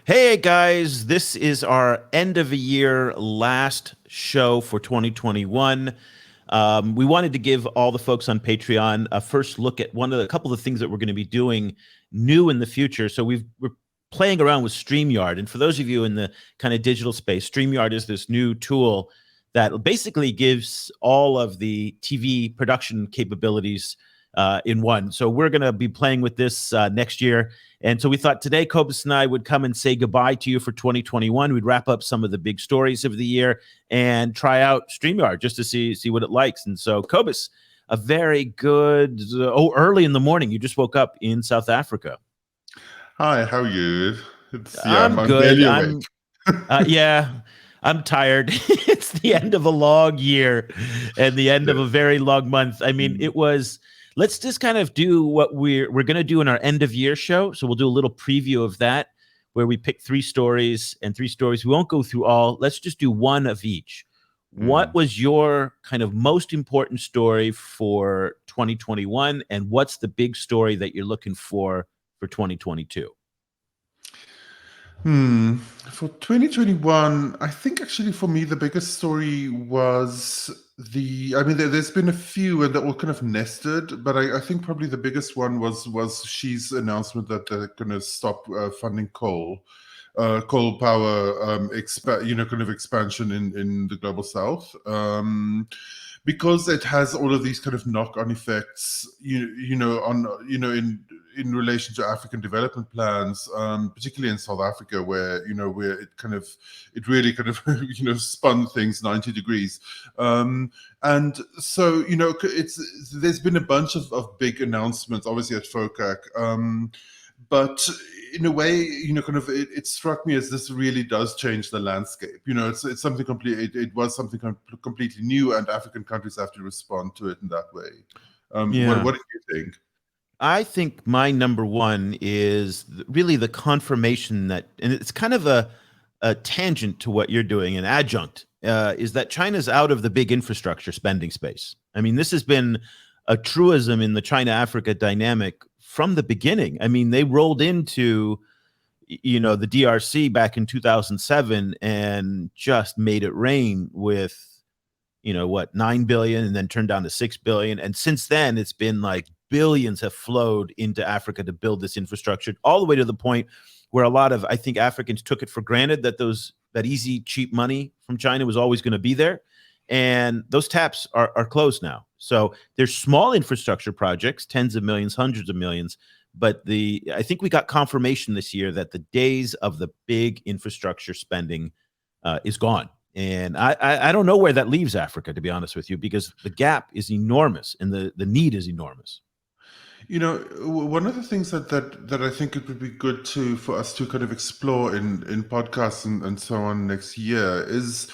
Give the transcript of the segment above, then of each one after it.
Hey guys, this is our end of the year last show for 2021. We wanted to give all the folks on Patreon a first look at a couple of things that we're going to be doing new in the future. So we're playing around with StreamYard. And for those of you in the kind of digital space, StreamYard is this new tool that basically gives all of the TV production capabilities in one. So we're going to be playing with this next year. And so we thought today, Cobus and I would come and say goodbye to you for 2021. We'd wrap up some of the big stories of the year and try out StreamYard just to see what it likes. And so, Cobus, a very good, early in the morning. You just woke up in South Africa. Hi, how are you? I'm I'm good. barely awake. Yeah, I'm tired. It's the end of a long year and the end of a very long month. I mean, Mm. it was. Let's just kind of do what we're going to do in our end of year show. So we'll do a little preview of that, where we pick three stories and three stories. We won't go through all. Let's just do one of each. What Mm. was your kind of most important story for 2021, and what's the big story that you're looking for 2022? For 2021, I think actually for me the biggest story was there's been a few and they're all kind of nested, but I think probably the biggest one was Xi's announcement that they're going to stop funding coal power, kind of expansion in the global south. Because it has all of these kind of knock-on effects, in relation to African development plans, particularly in South Africa, where it really kind of spun things 90 degrees. And so there's been a bunch of big announcements, obviously at FOCAC. But in a way, it struck me as this really does change the landscape. It's something it was something completely new, and African countries have to respond to it in that way. Yeah. What do you think? I think my number one is really the confirmation that, and it's kind of a tangent to what you're doing, an adjunct, is that China's out of the big infrastructure spending space. I mean, this has been a truism in the China Africa dynamic from the beginning. I mean, they rolled into, the DRC back in 2007 and just made it rain with, 9 billion and then turned down to 6 billion. And since then, it's been like billions have flowed into Africa to build this infrastructure, all the way to the point where a lot of, I think, Africans took it for granted that that easy, cheap money from China was always going to be there. And those taps are closed now. So there's small infrastructure projects, tens of millions, hundreds of millions. But I think we got confirmation this year that the days of the big infrastructure spending is gone. And I don't know where that leaves Africa, to be honest with you, because the gap is enormous and the need is enormous. One of the things that I think it would be good for us to kind of explore in podcasts and so on next year is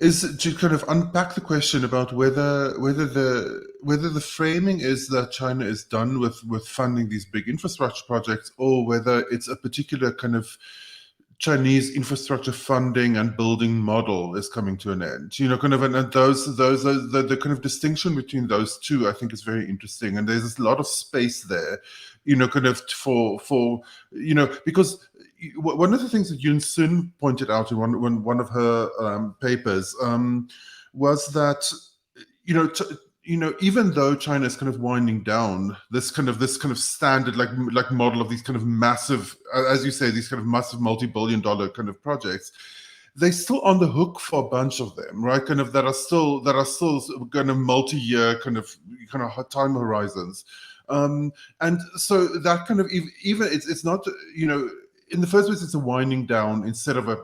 to kind of unpack the question about whether the framing is that China is done with funding these big infrastructure projects, or whether it's a particular kind of Chinese infrastructure funding and building model is coming to an end. And those are the kind of distinction between those two, I think, is very interesting. And there's a lot of space there, kind of because one of the things that Yoon Sun pointed out in one of her papers was that even though China is kind of winding down this kind of standard like model of these kind of massive, as you say, these kind of massive multi-billion-dollar kind of projects, they're still on the hook for a bunch of them, right? Kind of that are still kind of multi-year kind of time horizons, and so that kind of even it's not in the first place it's a winding down instead of a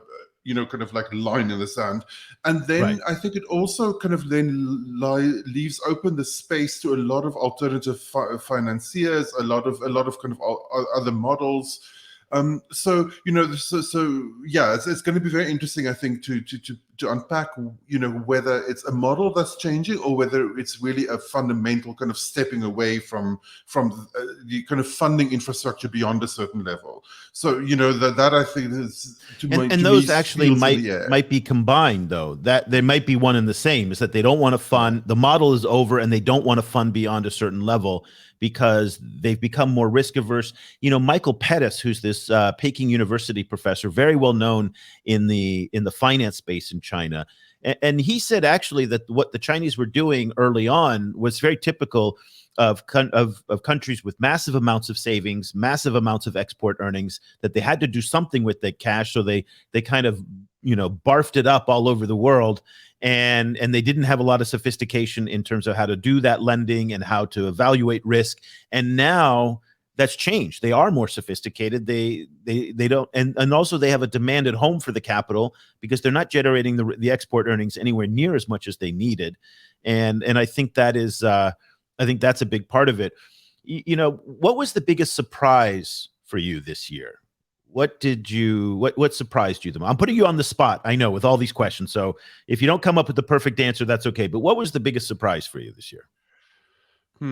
kind of like a line in the sand. And then Right. I think it also kind of then leaves open the space to a lot of alternative financiers, a lot of kind of other models. So yeah, it's going to be very interesting, I think, to unpack, whether it's a model that's changing or whether it's really a fundamental kind of stepping away from the kind of funding infrastructure beyond a certain level. So that I think is and those actually might be combined, though, that they might be one and the same, is that they don't want to fund, the model is over and they don't want to fund beyond a certain level because they've become more risk averse. Michael Pettis, who's this Peking University professor, very well known in the finance space in China, and he said actually that what the Chinese were doing early on was very typical of countries with massive amounts of savings, massive amounts of export earnings, that they had to do something with that cash. So they kind of, barfed it up all over the world. And they didn't have a lot of sophistication in terms of how to do that lending and how to evaluate risk. And now that's changed. They are more sophisticated. They don't, and also they have a demand at home for the capital because they're not generating the export earnings anywhere near as much as they needed. And I think that is, I think that's a big part of it. What was the biggest surprise for you this year? What surprised you the most? I'm putting you on the spot, I know, with all these questions. So if you don't come up with the perfect answer, that's okay. But what was the biggest surprise for you this year? I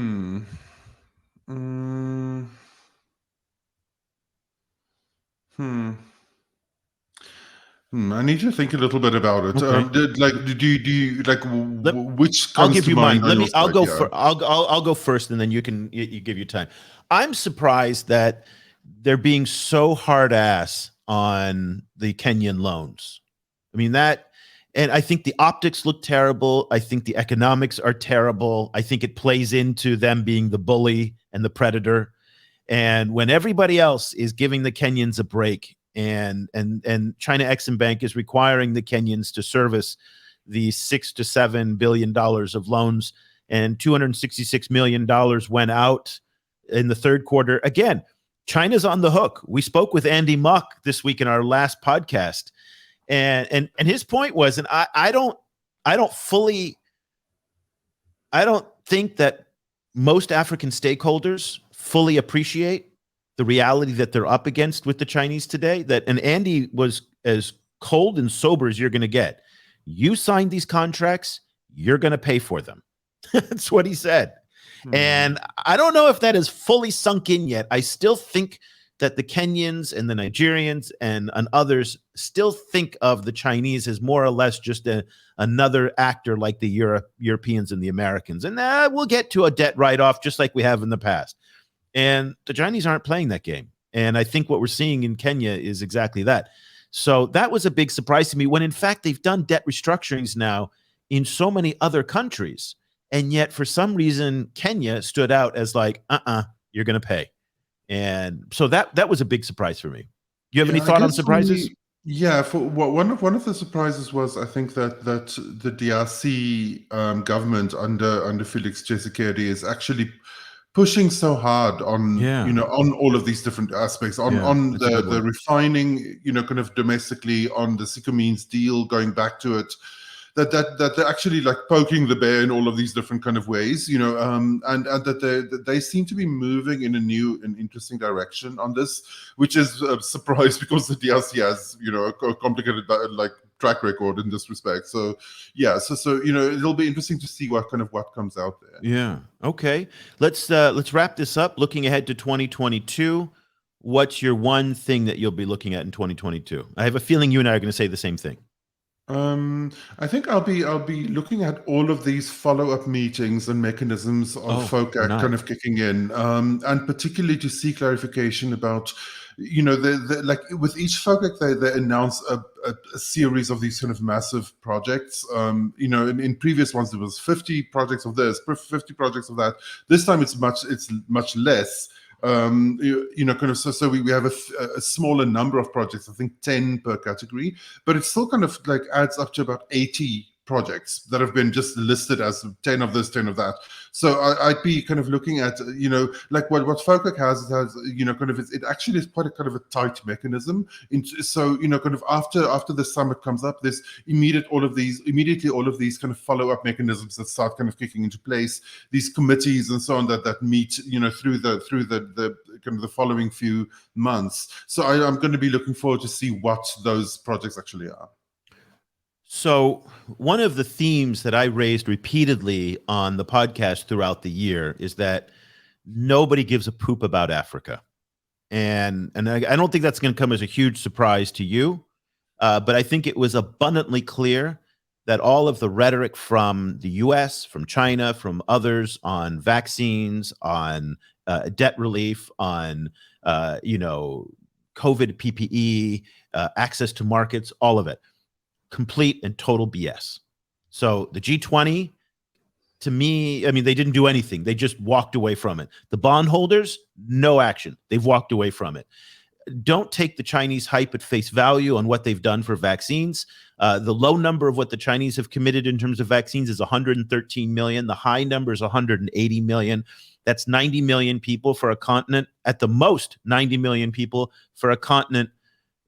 need to think a little bit about it. Okay. Do you which comes I'll give to you mind? mine. I'll go first, and then you give you time. I'm surprised that they're being so hard ass on the Kenyan loans. I mean and I think the optics look terrible. I think the economics are terrible. I think it plays into them being the bully and the predator. And when everybody else is giving the Kenyans a break, and China Exim Bank is requiring the Kenyans to service the $6 to $7 billion of loans, and $266 million went out in the third quarter. Again, China's on the hook. We spoke with Andy Muck this week in our last podcast, and his point was, and I don't think that most African stakeholders fully appreciate the reality that they're up against with the Chinese today. And Andy was as cold and sober as you're going to get. You signed these contracts, you're going to pay for them. That's what he said. And I don't know if that is fully sunk in yet. I still think that the Kenyans and the Nigerians and others still think of the Chinese as more or less just another actor like the Europeans and the Americans. And we'll get to a debt write-off just like we have in the past. And the Chinese aren't playing that game. And I think what we're seeing in Kenya is exactly that. So that was a big surprise to me, when in fact they've done debt restructurings now in so many other countries. And yet for some reason, Kenya stood out as like, you're going to pay. And so that was a big surprise for me. Do you have any thought on surprises? One of the surprises was, I think that the DRC government under Felix Tshisekedi is actually pushing so hard on on all of these different aspects, on the refining, kind of domestically, on the Sycamines deal, going back to it, that they're actually like poking the bear in all of these different kind of ways, and that they seem to be moving in a new and interesting direction on this, which is a surprise because the DRC has a complicated track record in this respect. So it'll be interesting to see what comes out there. Yeah. Okay. Let's wrap this up. Looking ahead to 2022, what's your one thing that you'll be looking at in 2022? I have a feeling you and I are going to say the same thing. I think I'll be looking at all of these follow-up meetings and mechanisms of FOCAC kind of kicking in, and particularly to see clarification about, like with each FOCAC they announce a series of these kind of massive projects. In previous ones there was 50 projects of this, 50 projects of that. This time it's much less. So we have a smaller number of projects, I think 10 per category, but it still kind of like adds up to about 80 projects that have been just listed as 10 of this, 10 of that. So I'd be kind of looking at, like what FOCAC has, it actually is quite a kind of a tight mechanism. So, kind of after the summit comes up, there's immediately all of these kind of follow-up mechanisms that start kind of kicking into place, these committees and so on that meet, through the kind of the following few months. So I'm going to be looking forward to see what those projects actually are. So, one of the themes that I raised repeatedly on the podcast throughout the year is that nobody gives a poop about Africa. And I don't think that's going to come as a huge surprise to you, but I think it was abundantly clear that all of the rhetoric from the US, from China, from others on vaccines, on debt relief, on, COVID PPE, access to markets, all of it, complete and total BS. So the G20, to me, I mean, they didn't do anything. They just walked away from it. The bondholders, no action. They've walked away from it. Don't take the Chinese hype at face value on what they've done for vaccines. The low number of what the Chinese have committed in terms of vaccines is 113 million. The high number is 180 million. That's 90 million people for a continent, at the most 90 million people for a continent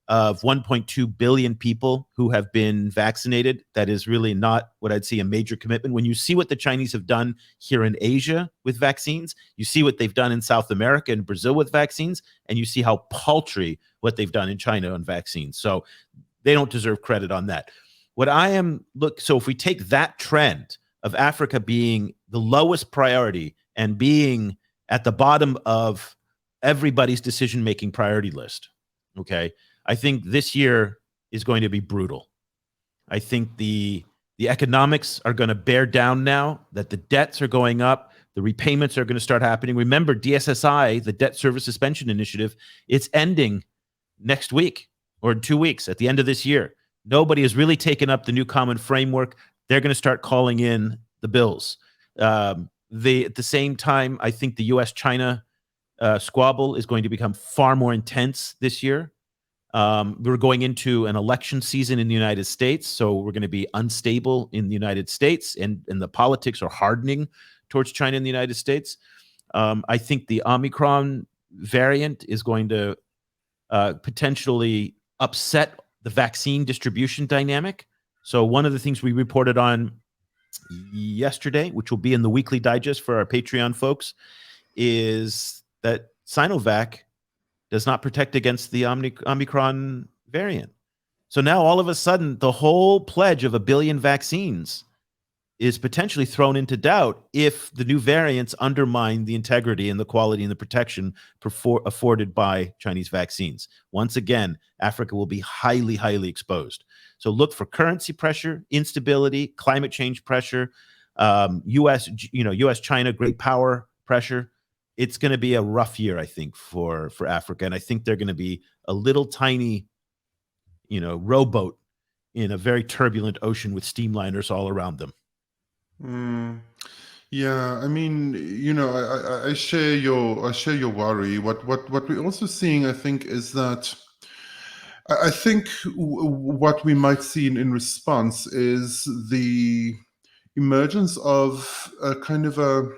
of 1.2 billion people who have been vaccinated. That is really not what I'd see a major commitment. When you see what the Chinese have done here in Asia with vaccines, you see what they've done in South America and Brazil with vaccines, and you see how paltry what they've done in China on vaccines. So they don't deserve credit on that. So if we take that trend of Africa being the lowest priority and being at the bottom of everybody's decision-making priority list, okay, I think this year is going to be brutal. I think the economics are going to bear down now, that the debts are going up, the repayments are going to start happening. Remember, DSSI, the Debt Service Suspension Initiative, it's ending next week or in 2 weeks at the end of this year. Nobody has really taken up the new common framework. They're going to start calling in the bills. At the same time, I think the U.S.-China squabble is going to become far more intense this year. We're going into an election season in the United States, so we're going to be unstable in the United States, and the politics are hardening towards China in the United States. I think the Omicron variant is going to potentially upset the vaccine distribution dynamic. So one of the things we reported on yesterday, which will be in the weekly digest for our Patreon folks, is that Sinovac does not protect against the Omicron variant. So now all of a sudden, the whole pledge of 1 billion vaccines is potentially thrown into doubt if the new variants undermine the integrity and the quality and the protection afforded by Chinese vaccines. Once again, Africa will be highly, highly exposed. So look for currency pressure, instability, climate change pressure, U.S.-China great power pressure. It's going to be a rough year, I think, for Africa. And I think they're going to be a little tiny, rowboat in a very turbulent ocean with steamliners all around them. Yeah, I mean, I share your worry. What we're also seeing, I think, is that I think what we might see in response is the emergence of a kind of a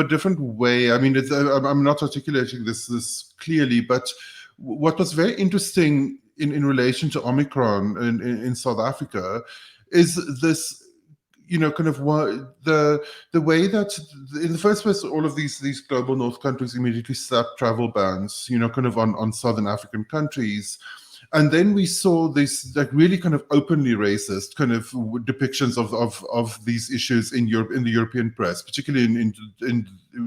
different way. I mean, I'm not articulating this clearly, but what was very interesting in relation to Omicron in South Africa is this, kind of the way that in the first place, all of these global north countries immediately slapped travel bans, kind of on southern African countries. And then we saw this like really kind of openly racist kind of depictions of these issues in Europe, in the European press, particularly in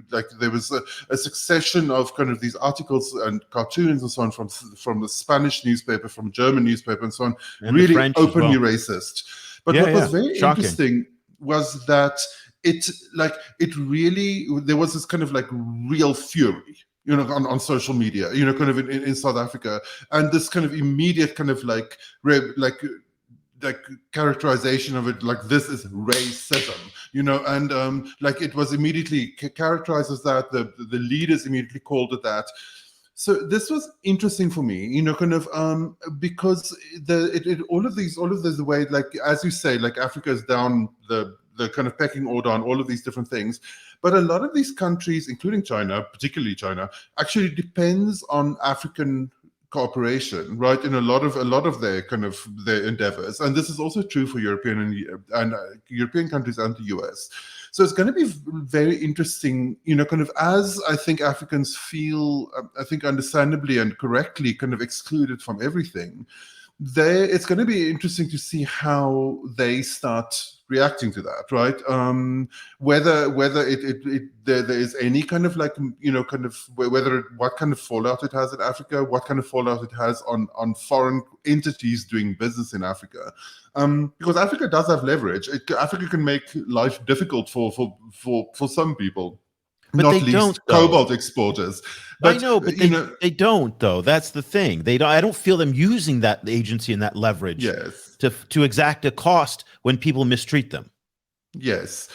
like there was a succession of kind of these articles and cartoons and so on from the Spanish newspaper, from German newspaper and so on, and really openly racist. But what was very shocking. interesting was that it really, there was this kind of like real fury, on social media, kind of in South Africa, and this kind of immediate kind of like characterization of it, like this is racism, and like it was immediately characterized as that. The leaders immediately called it that. So this was interesting for me, kind of because all of the way, like as you say, like Africa is down the kind of pecking order on all of these different things, but a lot of these countries, including China, particularly China, actually depends on African cooperation, right? In a lot of their kind of their endeavors, and this is also true for European European countries and the US. So it's going to be very interesting, kind of as I think Africans feel, I think understandably and correctly kind of excluded from everything. it's going to be interesting to see how they start reacting to that, right? Whether there is any kind of like, kind of what kind of fallout it has in Africa, what kind of fallout it has on foreign entities doing business in Africa. Because Africa does have leverage. Africa can make life difficult for some people. But not they least don't, though. cobalt exporters. But I know, but they don't, though. That's the thing. They don't. I don't feel them using that agency and that leverage yes. to exact a cost when people mistreat them. Yes,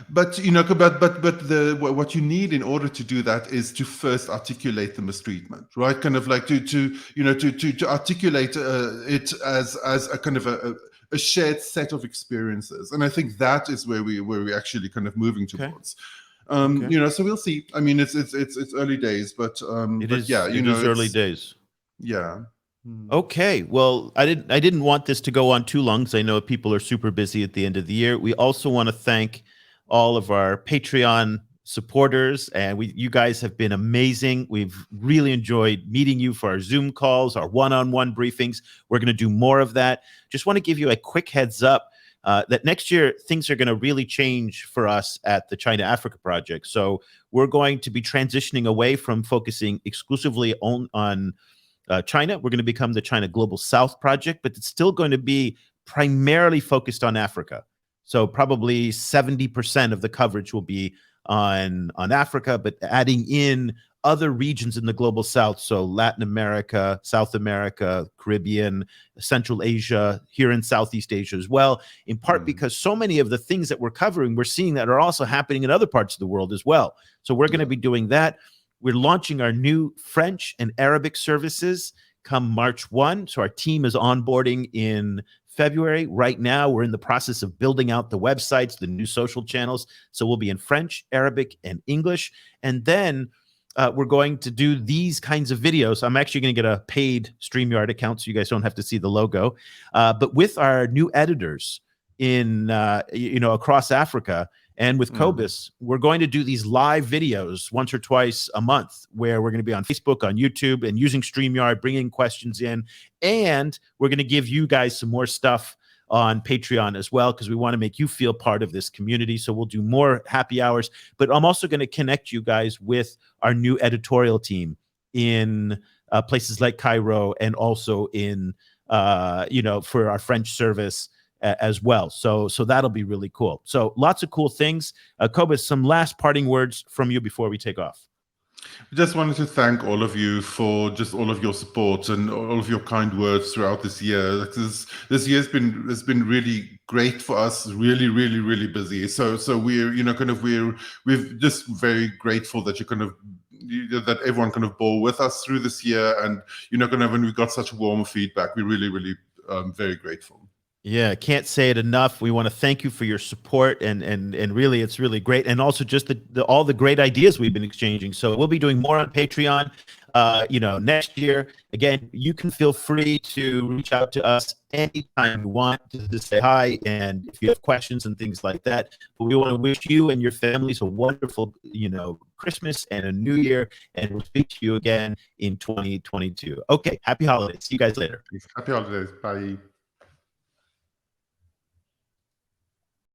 but what you need in order to do that is to first articulate the mistreatment, right? Kind of like to articulate it as a kind of a shared set of experiences, and I think that is where we actually kind of moving towards. So we'll see. I mean, it's early days, but it is early days. Yeah. Okay. Well, I didn't want this to go on too long because I know people are super busy at the end of the year. We also want to thank all of our Patreon supporters, and you guys have been amazing. We've really enjoyed meeting you for our Zoom calls, our one-on-one briefings. We're going to do more of that. Just want to give you a quick heads up that next year things are going to really change for us at the China Africa Project. So we're going to be transitioning away from focusing exclusively on China. We're going to become the China Global South Project, but it's still going to be primarily focused on Africa. So probably 70% of the coverage will be on Africa, but adding in other regions in the Global South. So Latin America, South America, Caribbean, Central Asia, here in Southeast Asia as well, in part because so many of the things that we're covering, we're seeing that are also happening in other parts of the world as well. So we're going to be doing that. We're launching our new French and Arabic services come March 1. So our team is onboarding in February. Right now, we're in the process of building out the websites, the new social channels. So we'll be in French, Arabic, and English. And then we're going to do these kinds of videos. I'm actually going to get a paid StreamYard account so you guys don't have to see the logo. But with our new editors in, across Africa, and with Cobus, we're going to do these live videos once or twice a month where we're going to be on Facebook, on YouTube, and using StreamYard, bringing questions in. And we're going to give you guys some more stuff on Patreon as well, because we want to make you feel part of this community. So we'll do more happy hours. But I'm also going to connect you guys with our new editorial team in places like Cairo and also in, for our French service as well. So that'll be really cool. So lots of cool things. Cobus, some last parting words from you before we take off. I just wanted to thank all of you for just all of your support and all of your kind words throughout this year. This year's been really great for us. Really, really, really busy. So we're we're just very grateful that that everyone kind of bore with us through this year, and when we got such warm feedback, we're really, really very grateful. Yeah, can't say it enough. We want to thank you for your support, and really, it's really great, and also just all the great ideas we've been exchanging. So we'll be doing more on Patreon, next year. Again, you can feel free to reach out to us anytime you want to say hi, and if you have questions and things like that. But we want to wish you and your families a wonderful, Christmas and a New Year, and we'll speak to you again in 2022. Okay, happy holidays. See you guys later. Happy holidays. Bye.